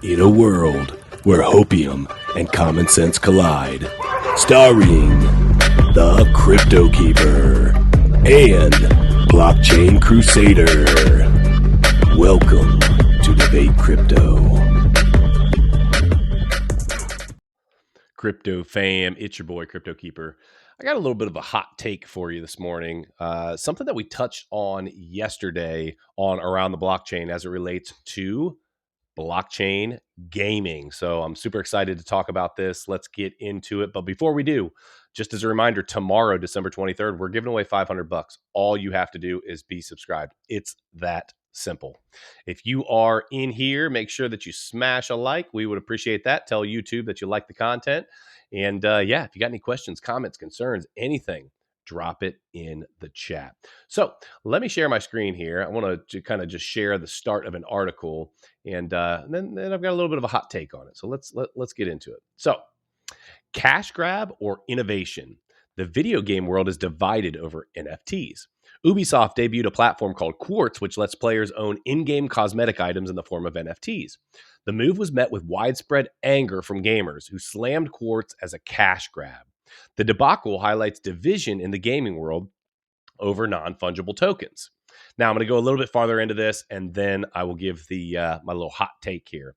In a world where hopium and common sense collide, starring the CryptoKeeper and BlockchainCrusader. Welcome to Debate Crypto. Crypto fam, it's your boy CryptoKeeper. I got a little bit of a hot take for you this morning. Something that we touched on yesterday on Around the Blockchain as it relates to blockchain gaming. So I'm super excited to talk about this. Let's get into it. But before we do, just as a reminder, tomorrow, December 23rd, we're giving away $500. All you have to do is be subscribed. It's that simple. If you are in here, make sure that you smash a like. We would appreciate that. Tell YouTube that you like the content. And yeah, if you got any questions, comments, concerns, anything, drop it in the chat. So let me share my screen here. I want to kind of just share the start of an article, and then I've got a little bit of a hot take on it. So let's get into it. So, cash grab or innovation? The video game world is divided over NFTs. Ubisoft debuted a platform called Quartz, which lets players own in-game cosmetic items in the form of NFTs. The move was met with widespread anger from gamers who slammed Quartz as a cash grab. The debacle highlights division in the gaming world over non-fungible tokens. Now I'm going to go a little bit farther into this, and then I will give the my little hot take here.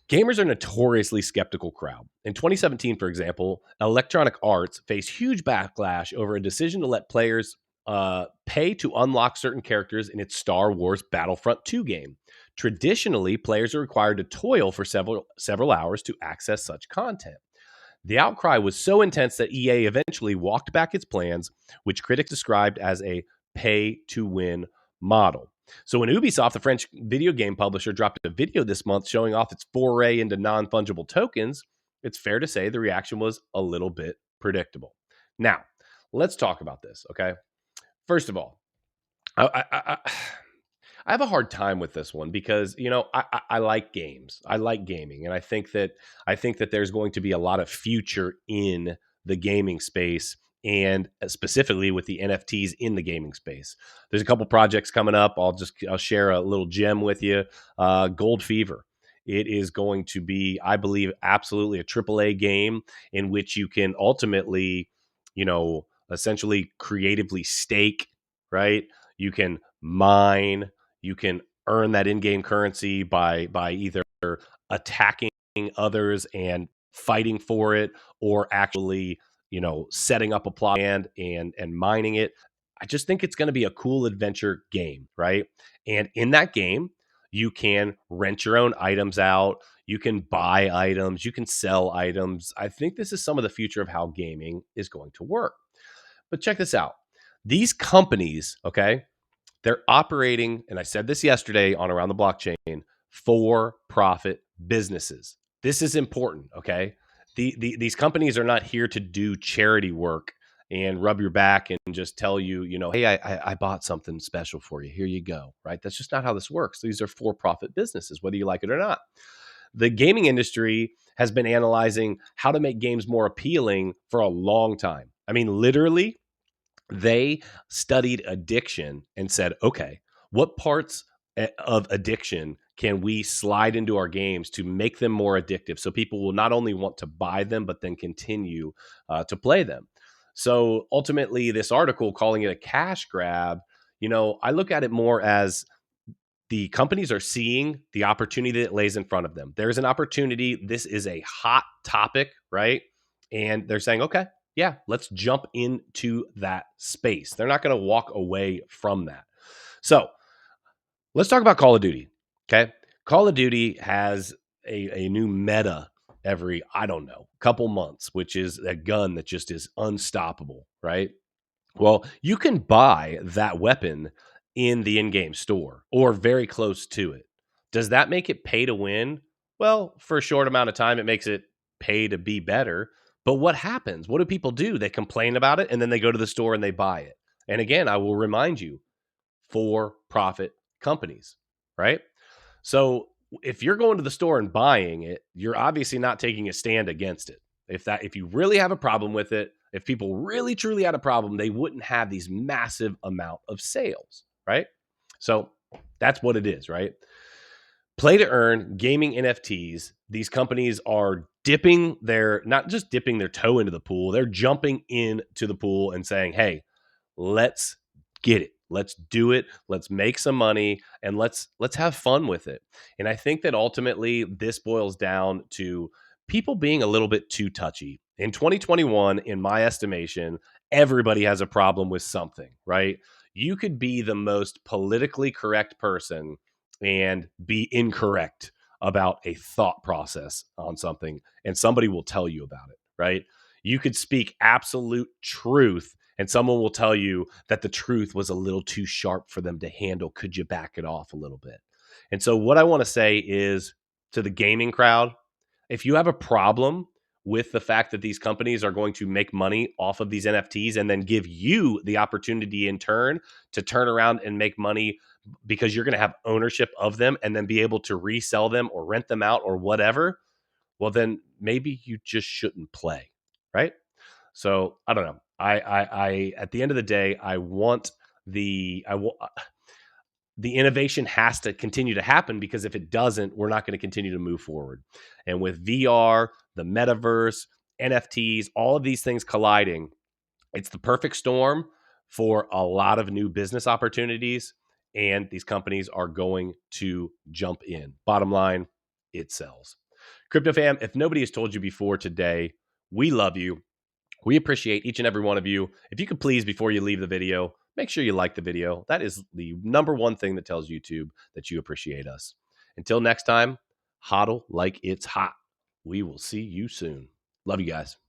Gamers are a notoriously skeptical crowd. In 2017, for example, Electronic Arts faced huge backlash over a decision to let players pay to unlock certain characters in its Star Wars Battlefront 2 game. Traditionally, players are required to toil for several hours to access such content. The outcry was so intense that EA eventually walked back its plans, which critics described as a pay-to-win model. So when Ubisoft, the French video game publisher, dropped a video this month showing off its foray into non-fungible tokens, it's fair to say the reaction was a little bit predictable. Now, let's talk about this, okay? First of all, I have a hard time with this one because, you know, I like games. I like gaming. And I think that there's going to be a lot of future in the gaming space, and specifically with the NFTs in the gaming space. There's a couple projects coming up. I'll share a little gem with you. Gold Fever. It is going to be, I believe, absolutely a AAA game in which you can ultimately, you know, essentially creatively stake, right? You can mine, you can earn that in-game currency by either attacking others and fighting for it, or actually, you know, setting up a plot and mining it. I just think it's going to be a cool adventure game, right? And in that game, you can rent your own items out, you can buy items, you can sell items. I think this is some of the future of how gaming is going to work. But check this out. These companies, okay, they're operating, and I said this yesterday on Around the Blockchain, for-profit businesses. This is important, okay? These companies are not here to do charity work and rub your back and just tell you, you know, hey, I bought something special for you. Here you go, right? That's just not how this works. These are for-profit businesses, whether you like it or not. The gaming industry has been analyzing how to make games more appealing for a long time. I mean, literally, they studied addiction and said, okay, what parts of addiction can we slide into our games to make them more addictive so people will not only want to buy them, but then continue to play them? So ultimately, this article calling it a cash grab, you know, I look at it more as the companies are seeing the opportunity that lays in front of them. There's an opportunity. This is a hot topic, right? And they're saying, okay, yeah, let's jump into that space. They're not going to walk away from that. So let's talk about Call of Duty. Okay. Call of Duty has a new meta every, I don't know, couple months, which is a gun that just is unstoppable, right? Well, you can buy that weapon in the in-game store or very close to it. Does that make it pay to win? Well, for a short amount of time, it makes it pay to be better. But what happens? What do people do? They complain about it and then they go to the store and they buy it. And again, I will remind you, for-profit companies, right? So if you're going to the store and buying it, you're obviously not taking a stand against it. If you really have a problem with it, if people really truly had a problem, they wouldn't have these massive amount of sales, right? So that's what it is, right? Play to earn gaming NFTs. These companies are dipping not just dipping their toe into the pool, they're jumping into the pool and saying, hey, let's get it. Let's do it. Let's make some money and let's have fun with it. And I think that ultimately this boils down to people being a little bit too touchy. In 2021, in my estimation, everybody has a problem with something, right? You could be the most politically correct person and be incorrect about a thought process on something, and somebody will tell you about it, right? You could speak absolute truth and someone will tell you that the truth was a little too sharp for them to handle. Could you back it off a little bit? And so, what I want to say is to the gaming crowd, if you have a problem with the fact that these companies are going to make money off of these NFTs and then give you the opportunity in turn to turn around and make money because you're going to have ownership of them and then be able to resell them or rent them out or whatever, well, then maybe you just shouldn't play, right? So I don't know. I at the end of the day, I want the innovation has to continue to happen because if it doesn't, we're not going to continue to move forward. And with VR, the metaverse, NFTs, all of these things colliding, it's the perfect storm for a lot of new business opportunities. And these companies are going to jump in. Bottom line, it sells. Crypto fam, if nobody has told you before today, we love you. We appreciate each and every one of you. If you could please, before you leave the video, make sure you like the video. That is the number one thing that tells YouTube that you appreciate us. Until next time, hodl like it's hot. We will see you soon. Love you guys.